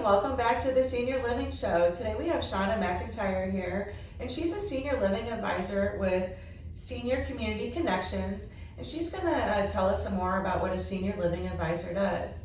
welcome back to the Senior Living Show. Today we have Shona McIntyre here, and she's a senior living advisor with Senior Community Connections, and she's going to tell us some more about what a senior living advisor does.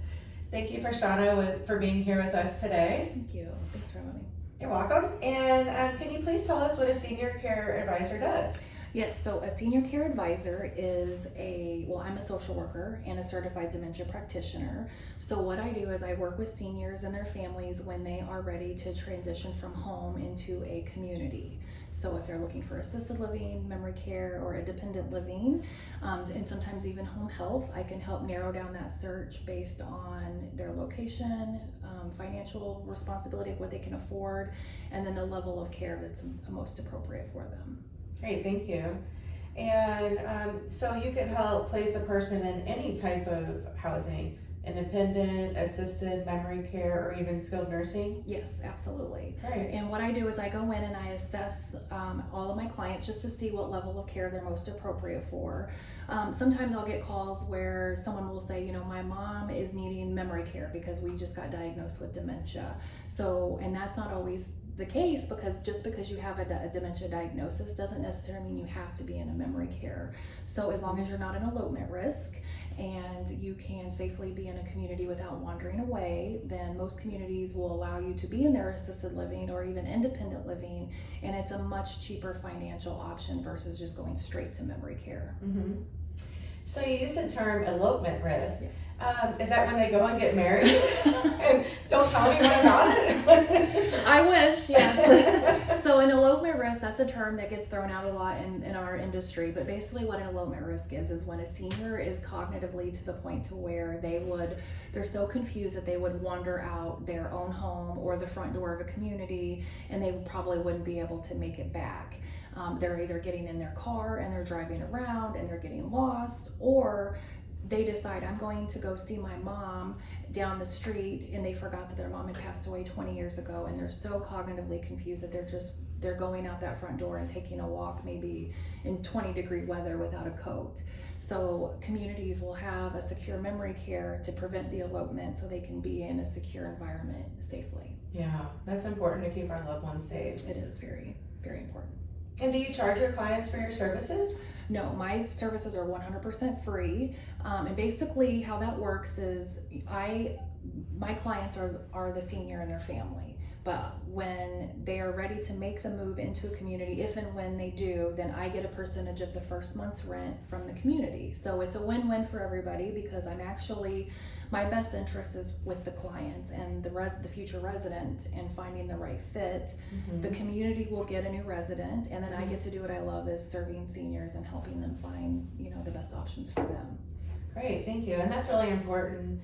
Thank you for Shona for being here with us today. Thank you. Thanks for having me. You're welcome. And can you please tell us what a senior care advisor does? Yes, so a senior care advisor is I'm a social worker and a certified dementia practitioner. So what I do is I work with seniors and their families when they are ready to transition from home into a community. So if they're looking for assisted living, memory care, or independent living, and sometimes even home health, I can help narrow down that search based on their location, financial responsibility of what they can afford, and then the level of care that's most appropriate for them. Great, thank you. And so you can help place a person in any type of housing, independent, assisted, memory care, or even skilled nursing? Yes, absolutely. Great. And what I do is I go in and I assess all of my clients just to see what level of care they're most appropriate for. Sometimes I'll get calls where someone will say, my mom is needing memory care because we just got diagnosed with dementia. And that's not always the case, because just because you have a dementia diagnosis doesn't necessarily mean you have to be in a memory care. So as long as you're not an elopement risk and you can safely be in a community without wandering away, then most communities will allow you to be in their assisted living or even independent living, and it's a much cheaper financial option versus just going straight to memory care. Mm-hmm. So you use the term elopement risk. Yes. Is that when they go and get married and don't tell anyone about it? I wish, yes. So an elopement risk, that's a term that gets thrown out a lot in our industry, but basically what an elopement risk is when a senior is cognitively to the point to where they're so confused that they would wander out their own home or the front door of a community, and they probably wouldn't be able to make it back. They're either getting in their car and they're driving around and they're getting lost, or they decide, I'm going to go see my mom down the street, and they forgot that their mom had passed away 20 years ago, and they're so cognitively confused that they're going out that front door and taking a walk maybe in 20-degree weather without a coat. So communities will have a secure memory care to prevent the elopement so they can be in a secure environment safely. Yeah, that's important to keep our loved ones safe. It is very, very important. And do you charge your clients for your services? No, my services are 100% free. And basically how that works is my clients are the senior and their family. But when they are ready to make the move into a community, if and when they do, then I get a percentage of the first month's rent from the community. So it's a win-win for everybody, because my best interest is with the clients and the future resident and finding the right fit. Mm-hmm. The community will get a new resident, and then I get to do what I love, is serving seniors and helping them find the best options for them. Great, thank you. And that's really important.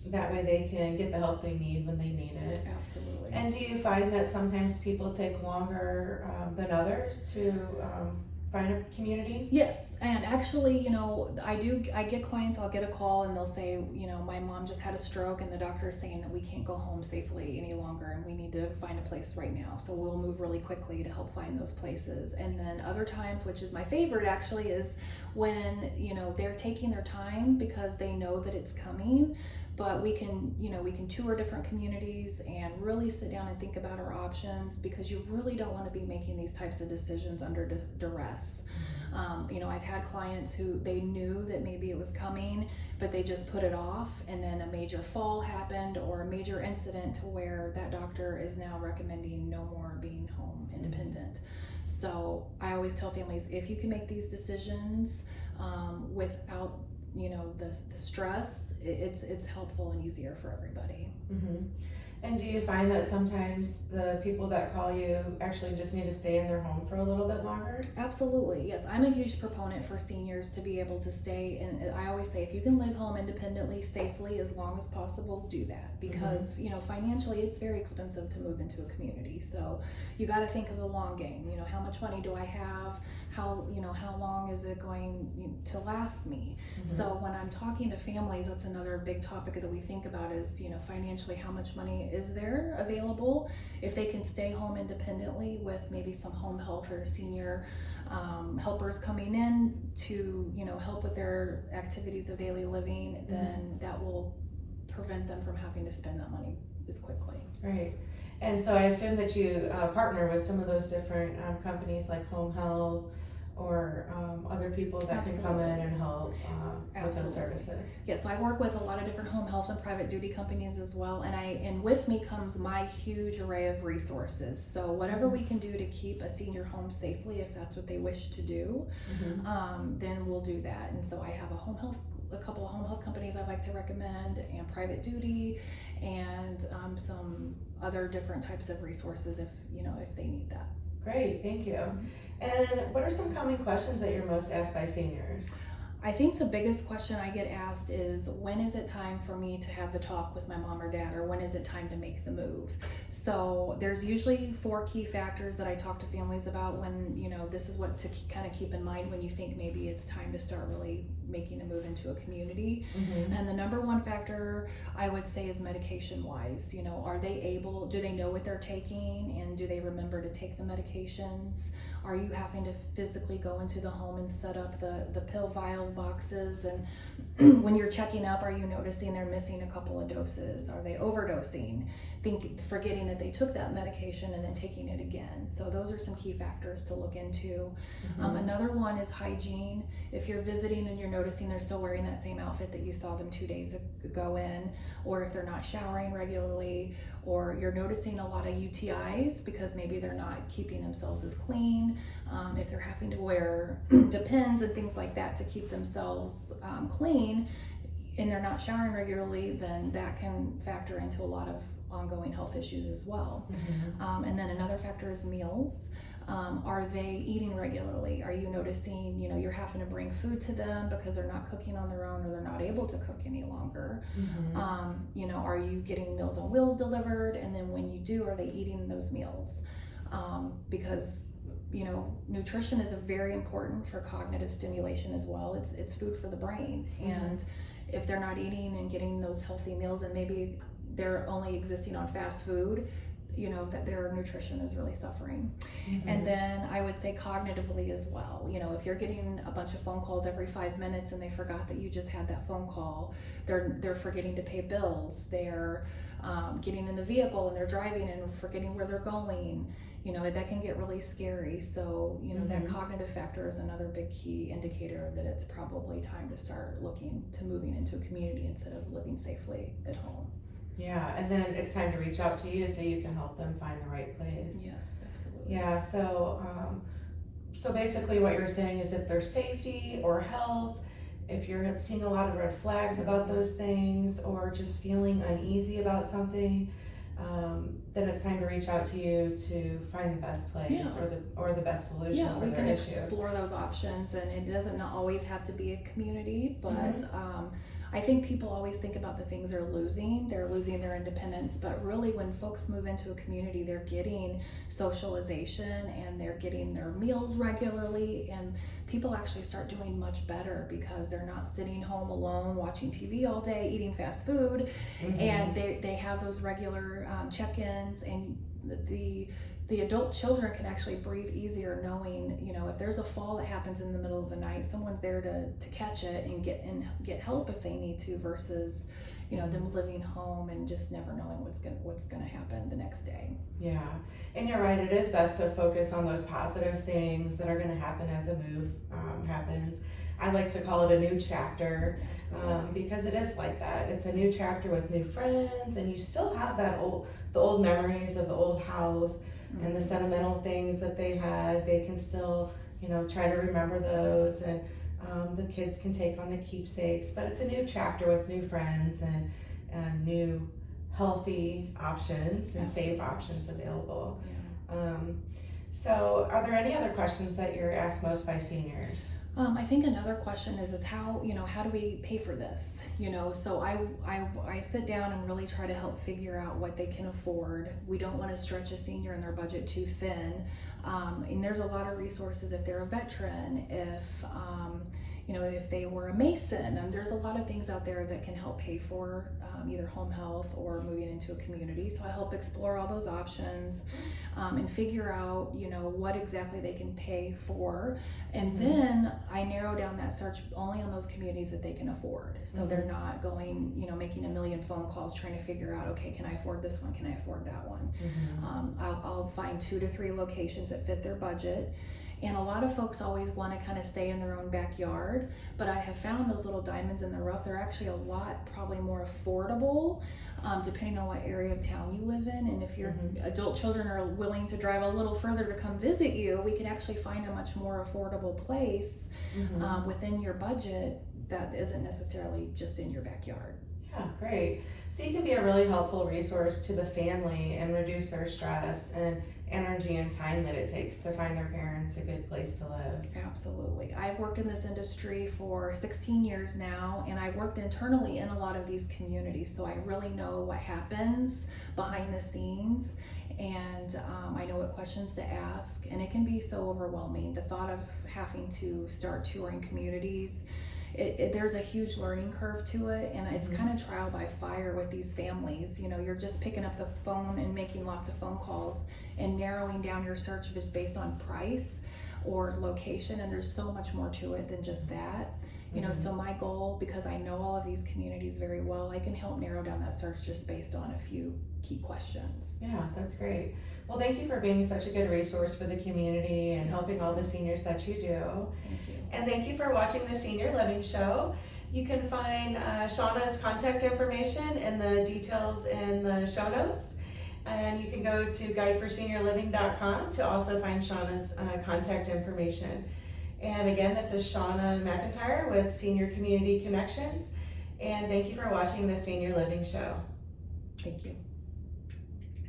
That way they can get the help they need when they need it. Absolutely. And do you find that sometimes people take longer than others to find a community? Yes, and actually, I get clients, I'll get a call and they'll say, my mom just had a stroke and the doctor is saying that we can't go home safely any longer and we need to find a place right now. So we'll move really quickly to help find those places. And then other times, which is my favorite actually, is when, they're taking their time because they know that it's coming. But we can tour different communities and really sit down and think about our options, because you really don't want to be making these types of decisions under duress. I've had clients who they knew that maybe it was coming, but they just put it off, and then a major fall happened or a major incident to where that doctor is now recommending no more being home independent. So I always tell families, if you can make these decisions without the stress, it's helpful and easier for everybody. Mm-hmm. And do you find that sometimes the people that call you actually just need to stay in their home for a little bit longer? Absolutely, yes. I'm a huge proponent for seniors to be able to stay, and I always say, if you can live home independently, safely, as long as possible, do that, because financially it's very expensive to move into a community. So you got to think of the long game. How much money do I have? How long is it going to last me? So when I'm talking to families, that's another big topic that we think about is, financially, how much money is there available if they can stay home independently with maybe some home health or senior helpers coming in to help with their activities of daily living. Then that will prevent them from having to spend that money as quickly. Right. And so I assume that you partner with some of those different companies like Home Health or other people that can come in and help with those services. Yes, so I work with a lot of different home health and private duty companies as well, and with me comes my huge array of resources. So whatever we can do to keep a senior home safely, if that's what they wish to do, then we'll do that. And so I have a couple of home health companies I like to recommend, and private duty, and some other different types of resources if they need that. Great, thank you. And what are some common questions that you're most asked by seniors? I think the biggest question I get asked is, when is it time for me to have the talk with my mom or dad, or when is it time to make the move? So there's usually 4 key factors that I talk to families about when, this is what to kind of keep in mind when you think maybe it's time to start really making a move into a community. And the number 1 factor I would say is medication wise. Do they know what they're taking, and do they remember to take the medications? Are you having to physically go into the home and set up the pill vial boxes? And when you're checking up, are you noticing they're missing a couple of doses? Are they overdosing? Forgetting that they took that medication and then taking it again. So those are some key factors to look into. Another one is hygiene. If you're visiting and you're noticing they're still wearing that same outfit that you saw them 2 days ago in, or if they're not showering regularly, or you're noticing a lot of UTIs because maybe they're not keeping themselves as clean, if they're having to wear Depends and things like that to keep themselves clean, and they're not showering regularly, then that can factor into a lot of ongoing health issues as well. And then another factor is meals. Are they eating regularly? Are you noticing, you're having to bring food to them because they're not cooking on their own, or they're not able to cook any longer? Are you getting Meals on Wheels delivered? And then when you do, are they eating those meals? Because nutrition is very important for cognitive stimulation as well. It's food for the brain. And if they're not eating and getting those healthy meals, and maybe they're only existing on fast food, that their nutrition is really suffering. And then I would say cognitively as well. If you're getting a bunch of phone calls every 5 minutes and they forgot that you just had that phone call, they're forgetting to pay bills, they're getting in the vehicle and they're driving and forgetting where they're going, that can get really scary. So that cognitive factor is another big key indicator that it's probably time to start looking to moving into a community instead of living safely at home. Yeah, and then it's time to reach out to you so you can help them find the right place. Yes, absolutely. Yeah, so basically what you're saying is, if there's safety or health, if you're seeing a lot of red flags about those things, or just feeling uneasy about something, then it's time to reach out to you to find the best place or the best solution for their issue. We can explore those options, and it doesn't always have to be a community, but I think people always think about the things they're losing. They're losing their independence, but really when folks move into a community, they're getting socialization and they're getting their meals regularly, and people actually start doing much better because they're not sitting home alone watching TV all day, eating fast food, and they have those regular check-ins, and the adult children can actually breathe easier knowing, if there's a fall that happens in the middle of the night, someone's there to catch it and get help if they need to, versus, them living home and just never knowing what's gonna happen the next day. Yeah, and you're right, it is best to focus on those positive things that are gonna happen as a move happens. I like to call it a new chapter, because it is like that. It's a new chapter with new friends, and you still have the old memories of the old house and the sentimental things that they had. They can still, try to remember those, and the kids can take on the keepsakes. But it's a new chapter with new friends and new healthy options and safe options available. So, are there any other questions that you're asked most by seniors? I think another question is how do we pay for this? So I sit down and really try to help figure out what they can afford. We don't want to stretch a senior and their budget too thin. And there's a lot of resources if they're a veteran, if if they were a Mason, and there's a lot of things out there that can help pay for either home health or moving into a community. So I help explore all those options and figure out, what exactly they can pay for. And then I narrow down that search only on those communities that they can afford. So they're not going, making a million phone calls trying to figure out, okay, can I afford this one? Can I afford that one? I'll find 2 to 3 locations that fit their budget. And a lot of folks always want to kind of stay in their own backyard, but I have found those little diamonds in the rough, they're actually a lot probably more affordable, depending on what area of town you live in. And if your adult children are willing to drive a little further to come visit you, we can actually find a much more affordable place within your budget that isn't necessarily just in your backyard. Yeah, great. So you can be a really helpful resource to the family and reduce their stress and energy and time that it takes to find their parents a good place to live. Absolutely. I've worked in this industry for 16 years now, and I worked internally in a lot of these communities, so I really know what happens behind the scenes, and I know what questions to ask, and it can be so overwhelming. The thought of having to start touring communities, there's a huge learning curve to it, and it's kind of trial by fire with these families. You're just picking up the phone and making lots of phone calls and narrowing down your search just based on price or location, and there's so much more to it than just that. So my goal, because I know all of these communities very well, I can help narrow down that search just based on a few key questions. Yeah, that's great. Well, thank you for being such a good resource for the community and helping all the seniors that you do. Thank you. And thank you for watching the Senior Living Show. You can find Shauna's contact information and the details in the show notes. And you can go to guideforseniorliving.com to also find Shauna's contact information. And again, this is Shona McIntyre with Senior Community Connections. And thank you for watching the Senior Living Show. Thank you.